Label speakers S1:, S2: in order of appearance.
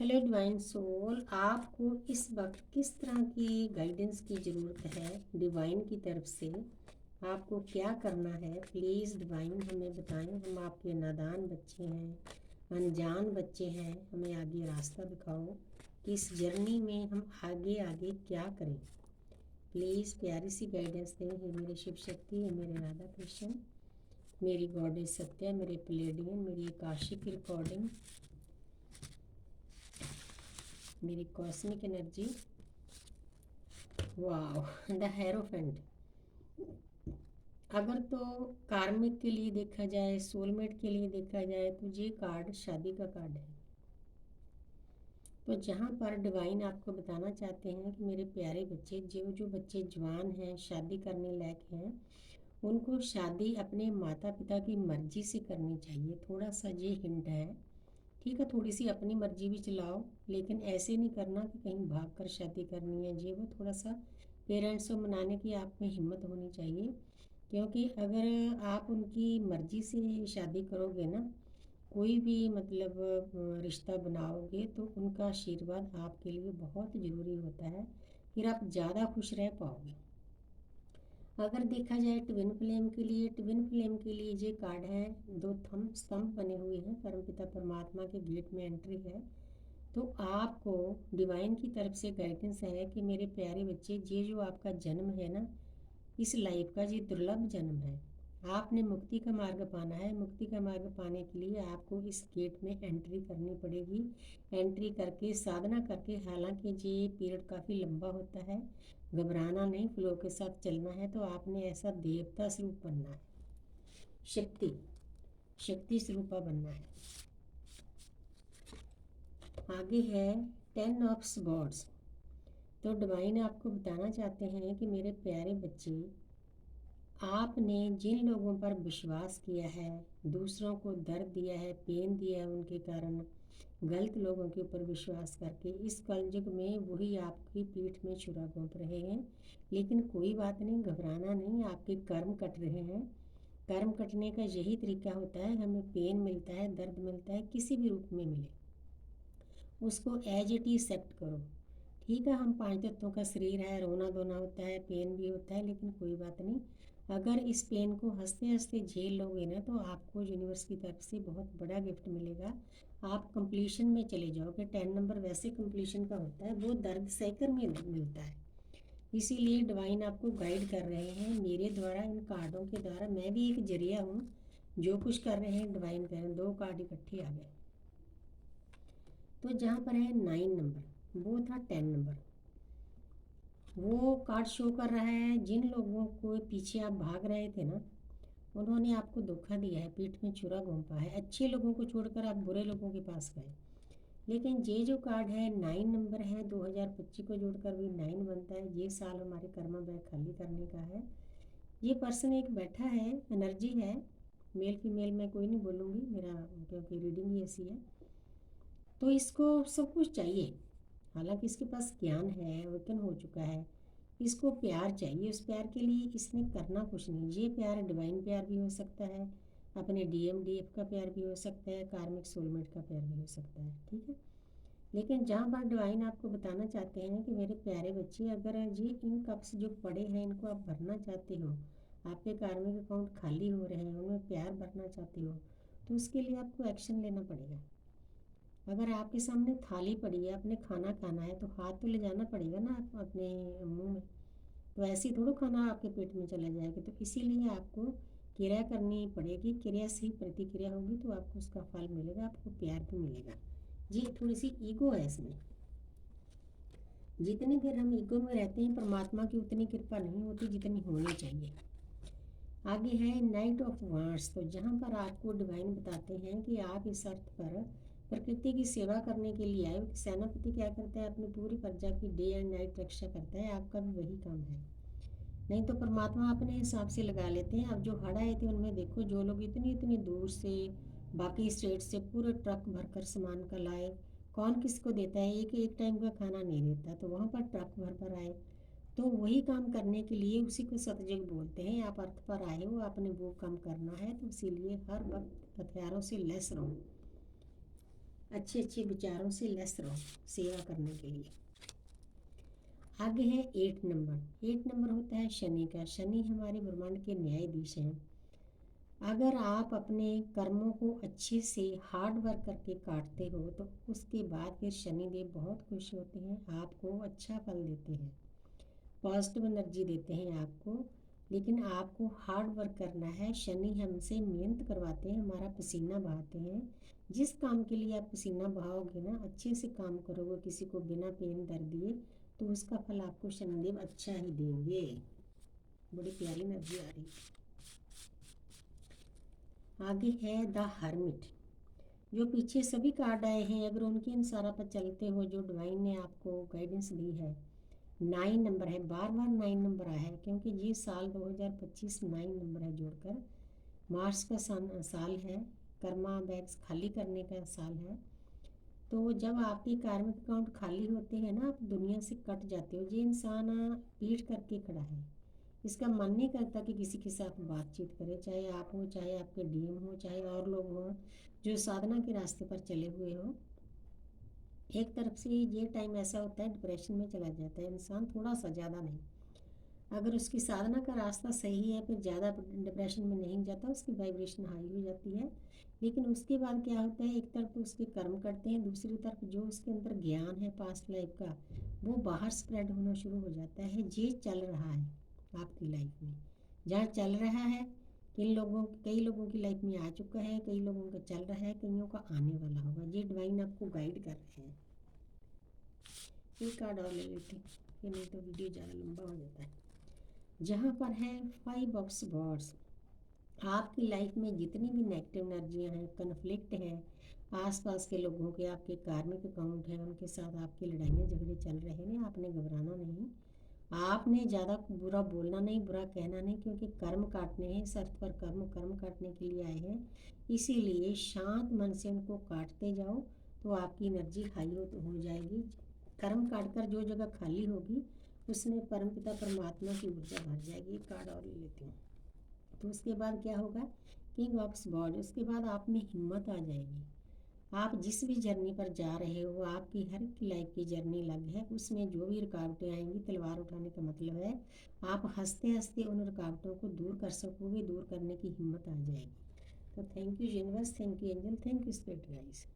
S1: Hello divine soul, आपको इस वक्त किस तरह की गाइडेंस की ज़रूरत है डिवाइन की तरफ से? आपको क्या करना है? प्लीज़ डिवाइन हमें बताएं। हम आपके नादान बच्चे हैं, अनजान बच्चे हैं। हमें आगे रास्ता दिखाओ कि इस जर्नी में हम आगे आगे क्या करें। प्लीज़ प्यारी सी गाइडेंस दें। हे मेरे शिव शक्ति, हे मेरे राधा कृष्ण, मेरी गॉडेस सत्या, मेरे प्लेडियन, मेरी आकाशिक रिकॉर्डिंग, मेरी कॉस्मिक एनर्जी। वाह, द हेरोफेंट। अगर तो कार्मिक के लिए देखा जाए, सोलमेट के लिए देखा जाए, तो ये कार्ड शादी का कार्ड है। तो जहाँ पर डिवाइन आपको बताना चाहते हैं कि मेरे प्यारे बच्चे, जो बच्चे जवान हैं, शादी करने लायक हैं, उनको शादी अपने माता पिता की मर्जी से करनी चाहिए। थोड़ा सा ये हिंट है, ठीक है? थोड़ी सी अपनी मर्जी भी चलाओ, लेकिन ऐसे नहीं करना कि कहीं भाग कर शादी करनी है। ये वो थोड़ा सा पेरेंट्स को मनाने की आप में हिम्मत होनी चाहिए, क्योंकि अगर आप उनकी मर्जी से शादी करोगे ना, कोई भी मतलब रिश्ता बनाओगे, तो उनका आशीर्वाद आपके लिए बहुत ज़रूरी होता है। फिर आप ज़्यादा खुश रह पाओगे। अगर देखा जाए ट्विन फ्लेम के लिए ये कार्ड है। दो थंब स्तंभ बने हुए हैं, परमपिता परमात्मा के गेट में एंट्री है। तो आपको डिवाइन की तरफ से गाइडेंस है कि मेरे प्यारे बच्चे, ये जो आपका जन्म है ना, इस लाइफ का ये दुर्लभ जन्म है। आपने मुक्ति का मार्ग पाना है। मुक्ति का मार्ग पाने के लिए आपको इस गेट में एंट्री करनी पड़ेगी। एंट्री करके साधना करके, हालांकि ये पीरियड काफ़ी लंबा होता है, घबराना नहीं, फ्लो के साथ चलना है। तो आपने ऐसा देवता स्वरूप बनना है, शक्ति शक्ति स्वरूपा बनना है। आगे है 10 ऑफ स्वॉर्ड्स। तो डिवाइन आपको बताना चाहते हैं कि मेरे प्यारे बच्चे, आपने जिन लोगों पर विश्वास किया है, दूसरों को दर्द दिया है, पेन दिया है, उनके कारण गलत लोगों के ऊपर विश्वास करके, इस कलयुग में वही आपकी पीठ में छुरा घोंप रहे हैं। लेकिन कोई बात नहीं, घबराना नहीं, आपके कर्म कट रहे हैं। कर्म कटने का यही तरीका होता है। हमें पेन मिलता है, दर्द मिलता है, किसी भी रूप में मिले, उसको एज इट इज एक्सेप्ट करो। ठीक है, हम 5 तत्वों का शरीर है, रोना धोना होता है, पेन भी होता है, लेकिन कोई बात नहीं। अगर इस पेन को हंसते हंसते झेल लोगे ना, तो आपको यूनिवर्स की तरफ से बहुत बड़ा गिफ्ट मिलेगा। आप कंप्लीशन में चले जाओगे। 10 नंबर वैसे कंप्लीशन का होता है, वो दर्द सहकर मिलता है। इसीलिए डिवाइन आपको गाइड कर रहे हैं मेरे द्वारा, इन कार्डों के द्वारा। मैं भी एक जरिया हूँ, जो कुछ कर रहे हैं डिवाइन कर रहे हैं। 2 कार्ड इकट्ठे आ गए। तो जहाँ पर है 9 नंबर, वो था 10 नंबर। वो कार्ड शो कर रहा है, जिन लोगों को पीछे आप भाग रहे थे ना, उन्होंने आपको धोखा दिया है, पीठ में छुरा घोंपा है। अच्छे लोगों को छोड़कर आप बुरे लोगों के पास गए। लेकिन ये जो कार्ड है 9 नंबर है, 2025 को जोड़कर भी 9 बनता है। ये साल हमारे कर्मा बैग खाली करने का है। ये पर्सन एक बैठा है, एनर्जी है, मेल फीमेल मैं कोई नहीं बोलूँगी, मेरा क्योंकि रीडिंग ही ऐसी है। तो इसको सब कुछ चाहिए, हालांकि इसके पास ज्ञान है, अवेकन हो चुका है। इसको प्यार चाहिए। उस प्यार के लिए इसने करना कुछ नहीं। ये प्यार डिवाइन प्यार भी हो सकता है, अपने DMDF का प्यार भी हो सकता है, कार्मिक सोलमेट का प्यार भी हो सकता है। ठीक है, लेकिन जहाँ पर डिवाइन आपको बताना चाहते हैं कि मेरे प्यारे बच्चे, अगर ये इन कप्स जो पड़े हैं, इनको आप भरना चाहते हो, आपके कार्मिक अकाउंट खाली हो रहे हैं, उनमें प्यार भरना चाहते हो, तो उसके लिए आपको एक्शन लेना पड़ेगा। अगर आपके सामने थाली पड़ी है, आपने खाना खाना है, तो हाथ तो ले जाना पड़ेगा ना आप अपने मुंह में। तो ऐसे ही थोड़ा खाना आपके पेट में चला जाएगा। तो इसीलिए आपको क्रिया करनी पड़ेगी। क्रिया से ही प्रतिक्रिया होगी, तो आपको उसका फल मिलेगा, आपको प्यार भी मिलेगा। जी, थोड़ी सी ईगो है इसमें। जितनी देर हम ईगो में रहते हैं, परमात्मा की उतनी कृपा नहीं होती जितनी होनी चाहिए। आगे है नाइट ऑफ वांड्स। तो जहाँ पर आपको डिवाइन बताते हैं कि आप इस अर्थ पर प्रकृति की सेवा करने के लिए आए। सेनापति क्या करता है, अपनी पूरी प्रजा की डे एंड नाइट रक्षा करता है। आपका भी वही काम है। नहीं तो परमात्मा अपने हिसाब से लगा लेते हैं। अब जो हड़ आए थे, उनमें देखो, जो लोग इतनी इतनी दूर से, बाकी स्टेट से पूरे ट्रक भरकर सामान का लाए। कौन किसको देता है? एक एक टाइम का खाना नहीं देता, तो वहाँ पर ट्रक भर पर आए। तो वही काम करने के लिए, उसी को सतयुग बोलते हैं। आप अर्थ पर आए हो, आपने वो काम करना है, तो इसीलिए हर वक्त हथियारों से लैस रहो। अच्छे अच्छे विचारों से लैस रहो सेवा करने के लिए। आगे है 8 नंबर। 8 नंबर होता है शनि का। शनि हमारे ब्रह्मांड के न्यायाधीश हैं। अगर आप अपने कर्मों को अच्छे से हार्ड वर्क करके काटते हो तो उसके बाद फिर शनिदेव बहुत खुश होते हैं, आपको अच्छा फल देते हैं, पॉजिटिव एनर्जी देते हैं आपको। लेकिन आपको हार्ड वर्क करना है। शनि हमसे मेहनत करवाते हैं, हमारा पसीना बहाते हैं। जिस काम के लिए आप पसीना बहाओगे ना, अच्छे से काम करोगे किसी को बिना पेन दर्द दिए, तो उसका फल आपको शनिदेव अच्छा ही देंगे। बड़ी प्यारी एनर्जी आ रही है। आगे है द हर्मिट। जो पीछे सभी कार्ड आए हैं, अगर उनके अनुसार आप चलते हो, जो डिवाइन ने आपको गाइडेंस दी है, 9 नंबर है। बार बार 9 नंबर आया है क्योंकि ये साल 2025 9 नंबर है जोड़कर। मार्च का साल है, कर्मा बैग्स खाली करने का साल है। तो जब आपके कार्मिक अकाउंट खाली होते हैं ना, आप दुनिया से कट जाते हो। ये इंसान पीठ करके खड़ा है, इसका मन नहीं करता कि किसी के साथ बातचीत करे, चाहे आप हो, चाहे आपके डीएम हो, चाहे और लोग हों जो साधना के रास्ते पर चले हुए हो। एक तरफ से ये टाइम ऐसा होता है डिप्रेशन में चला जाता है इंसान, थोड़ा सा, ज़्यादा नहीं। अगर उसकी साधना का रास्ता सही है फिर ज़्यादा डिप्रेशन में नहीं जाता, उसकी वाइब्रेशन हाई हो जाती है। लेकिन उसके बाद क्या होता है, एक तरफ तो उसके कर्म करते हैं, दूसरी तरफ जो उसके अंदर ज्ञान है पास्ट लाइफ का, वो बाहर स्प्रेड होना शुरू हो जाता है। ये चल रहा है आपकी लाइफ में, जहाँ चल रहा है कई लोगों की लाइफ में आ चुका है, कई लोगों का चल रहा है, कईयों का आने वाला होगा। ये डिवाइन आपको गाइड कर रहे हैं। एक कार्ड और ले लेते हैं, फिर नहीं तो वीडियो ज़्यादा लंबा हो जाता है। जहाँ पर है 5 ऑफ स्वॉर्ड्स। आपकी लाइफ में जितनी भी नेगेटिव एनर्जियाँ हैं, कन्फ्लिक्ट है, आसपास के लोगों के, आपके कार्मिक अकाउंट हैं, उनके साथ आपकी लड़ाइयाँ झगड़े चल रहे हैं, आपने घबराना नहीं। आपने ज़्यादा बुरा बोलना नहीं, बुरा कहना नहीं, क्योंकि कर्म काटने हैं। इस अर्थ पर कर्म काटने के लिए आए हैं। इसीलिए शांत मन से उनको काटते जाओ तो आपकी एनर्जी हाई हो जाएगी। कर्म काटकर जो जगह खाली होगी उसमें परमपिता परमात्मा की ऊर्जा भर जाएगी। एक कार्ड और ले लेती हूँ। तो उसके बाद क्या होगा, किंग ऑफ स्वॉर्ड। उसके बाद आप में हिम्मत आ जाएगी। आप जिस भी जर्नी पर जा रहे हो, आपकी हर की लाइफ की जर्नी अलग है, उसमें जो भी रुकावटें आएंगी, तलवार उठाने का मतलब है आप हंसते हंसते उन रुकावटों को दूर कर सकोगे, दूर करने की हिम्मत आ जाएगी। तो thank you universe, thank you angel, thank you spirit guys.